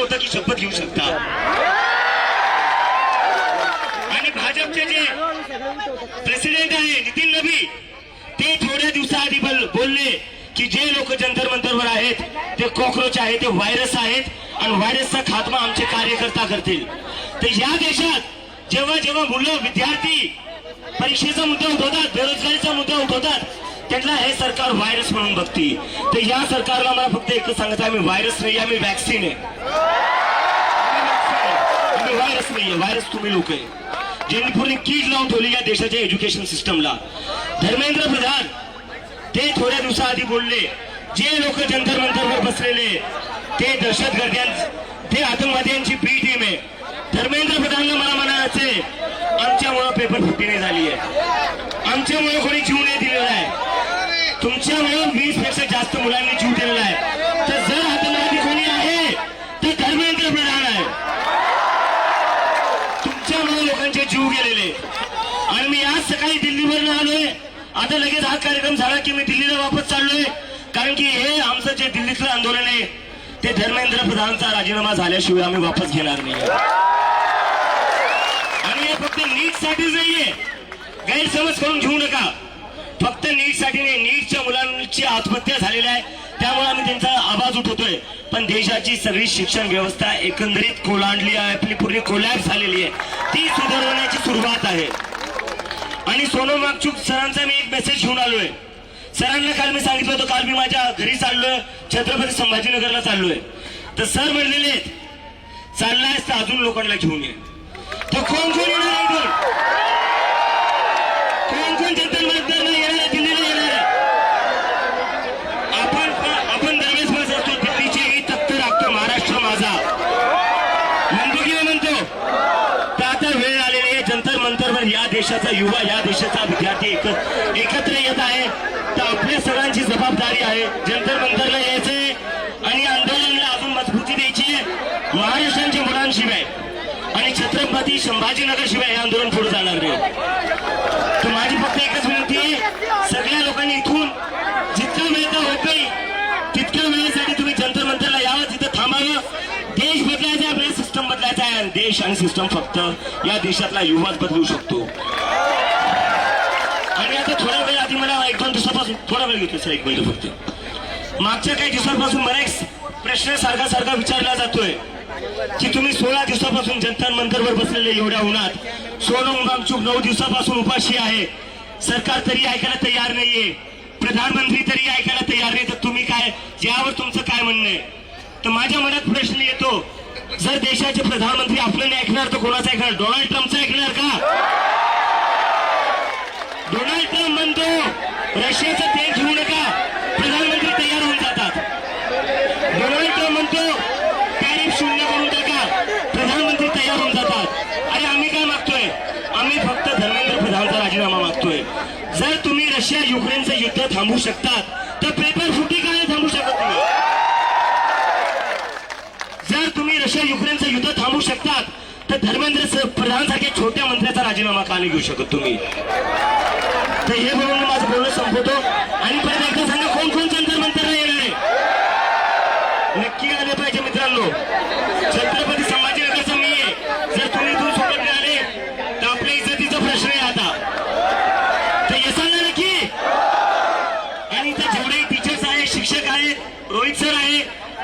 होतं की शपथ घेऊ शकता? आणि भाजपचे जे प्रेसिडेंट आहे नितीन नबी, ते थोड्या दिवसाआधी बोलले की जे लोक जंतर मंतरवर आहेत ते कॉकरोच आहेत, ते व्हायरस आहेत आणि व्हायरसचा खात्मा आमचे कार्यकर्ता करतील. तर या देशात जेव्हा जेव्हा मुलं विद्यार्थी परीक्षेचा मुद्दा उठवतात, बेरोजगारीचा मुद्दा उठवतात, त्यांना हे सरकार व्हायरस म्हणून बघती. तर या सरकारला मला फक्त एकच सांगायचं, आम्ही व्हायरस नाही, आम्ही वॅक्सिन आहे. आम्ही व्हायरस नाहीये, व्हायरस तुम्ही लोक आहे, ज्यांनी पूर्ण कीड लावून ठेवली या देशाच्या एज्युकेशन सिस्टमला. धर्मेंद्र प्रधान ते थोड्या दिवसाआधी बोलले, जे लोक जंतर मंतरवर बसलेले ते दहशतगर्द्यां, ते आतंकवाद्यांची बी टीम आहे. धर्मेंद्र प्रधानला मला म्हणायचे, आमच्यामुळे पेपर फुटी नाही झाली आहे, आमच्यामुळे कोणी जीव नाही दिलेला आहे, तुमच्यामुळे 20 पेक्षा जास्त मुलांनी जीव दिलेला आहे. तर जर आतंकवादी कोणी आहे तर धर्मेंद्र प्रधान आहे. तुमच्यामुळे लोकांचे जीव गेलेले. आणि मी आज सकाळी दिल्लीवरून आलोय, आता लगेच हा कार्यक्रम झाला की मी दिल्लीला वापस चाललोय, कारण की हे आमचं जे दिल्लीतलं आंदोलन आहे ते धर्मेंद्र प्रधानचा राजीनामा झाल्याशिवाय आम्ही वापस घेणार नाही. आणि हे फक्त नीट साठीच नाहीये, गैरसमज करून घेऊ नका. फक्त नीट साठी नाही, नीटच्या मुलांची आत्महत्या झालेली आहे त्यामुळे आम्ही त्यांचा आवाज उठवतोय. पण देशाची सगळी शिक्षण व्यवस्था एकंदरीत कोलांडली आहे, आपली पूर्ण कोलॅप्स झालेली आहे, ती सुधारवण्याची सुरुवात आहे. आणि सोनम वांगचुक सरांचा मी एक मेसेज घेऊन आलोय. सरांना काल मी सांगितलं होतं, काल मी माझ्या घरी चाललोय, छत्रपती संभाजीनगरला चाललोय. तर सर म्हणलेले चाललायस तर अजून लोकांना घेऊन ये. तर कोण कोण येणार आहे, कोण कोण जंतर मंतरला येणार आहे, दिल्लीला येणार आहे? आपण दरवेळेस म्हणत असतो दिल्लीची ही तख्त राखतो महाराष्ट्र माझा, बंदुकीने म्हणतो. तर आता वेळ आलेली आहे, जंतर मंतरवर या देशाचा युवा, या देशाचा विद्यार्थी एकत्र येत आहे. तर आपल्या सगळ्यांची जबाबदारी आहे जंतर मंतरला यायचे आणि आंदोलनाला अजून मजबूती द्यायची. महाराष्ट्राच्या मुलांशिवाय आणि छत्रपती संभाजीनगर शिवाय हे आंदोलन पुढे जाणार नाही. तर माझी फक्त एकच विनंती आहे, सगळ्या लोकांनी इथून जितका वेळ होत नाही तितक्या वेळेसाठी तुम्ही जंतर मंतरला यावं, तिथं थांबावं. देश बदलायचा आहे, आपल्याला सिस्टम बदलायचा आहे. आणि देश आणि सिस्टम फक्त या देशातला युवाच बदलू शकतो. आणि आता थोडा वेळ आधी मला 1-2 दिवसापासून थोडा वेळ घेतला सर, 1 मिनिट फक्त. मागच्या काही दिवसांपासून मला एक प्रश्न सारखा विचारला जातोय की तुम्ही 16 दिवसापासून जंतर मंतरवर बसलेले एवढ्या उन्हात, सोनम वांगचुक 9 दिवसापासून उपाशी आहे, सरकार तरी ऐकायला तयार नाहीये, प्रधानमंत्री तरी ऐकायला तयार नाही. तर तुम्ही काय, यावर तुमचं काय म्हणणं आहे? तर माझ्या मनात प्रश्न येतो, जर देशाचे प्रधानमंत्री आपलं नाही ऐकणार तर कोणाचं ऐकणार? डोनाल्ड ट्रम्पचं ऐकणार का? डोनाल्ड ट्रम्प म्हणतो रशियाचं तेल घेऊ नका, प्रधानमंत्री तयार होऊन जातात. डोनाल्ड ट्रम्प म्हणतो टॅरिफ शून्य करून टाका, प्रधानमंत्री तयार होऊन जातात. अरे आम्ही काय मागतोय? आम्ही फक्त धर्मेंद्र प्रधानचा राजीनामा मागतोय. जर तुम्ही रशिया युक्रेनचं युद्ध थांबवू शकतात तर पेपर फुटी का नाही थांबवू शकत तुम्ही? जर तुम्ही रशिया युक्रेनचं युद्ध थांबवू शकतात तर धर्मेंद्र प्रधानसारख्या छोट्या मंत्र्याचा राजीनामा का नाही घेऊ शकत तुम्ही? तर हे बोलून माझं बोलणं संपवतो. आणि परत एकदा सांगा, कोण कोण जंतर मंतरला येणार आहे? नक्की आले पाहिजे मित्रांनो. छत्रपती संभाजीनगरचा मी आहे, जर तुम्ही इथून सोबत नाही आले तर आपल्या इज्जतीचा प्रश्न आहे आता. तर येसाल ना नक्की. आणि इथं जेवढे टीचर्स आहेत, शिक्षक आहेत, रोहित सर आहे,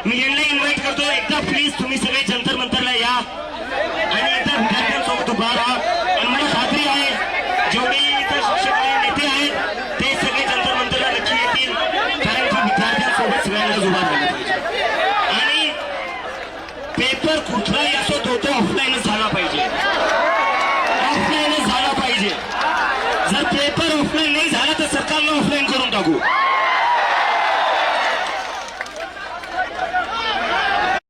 मी यांना इन्व्हाइट करतो, एकदा प्लीज तुम्ही सगळे जंतर मंतरला या आणि एकदा विद्यार्थ्यांसोबत उभा राहा. आणि मला खात्री आहे जेवढे इथं शिक्षक आहेत, नेते आहेत, ते सगळे जंतर मंतरला नक्की येतील, कारण की विद्यार्थ्यांसोबत सगळ्यांना उभा राहिलं पाहिजे. आणि पेपर कुठलाही असो तो ऑफलाईनच झाला पाहिजे, ऑफलाईनच झाला पाहिजे. जर पेपर ऑफलाईन नाही झाला तर सरकारला ऑफलाईन करून टाकू.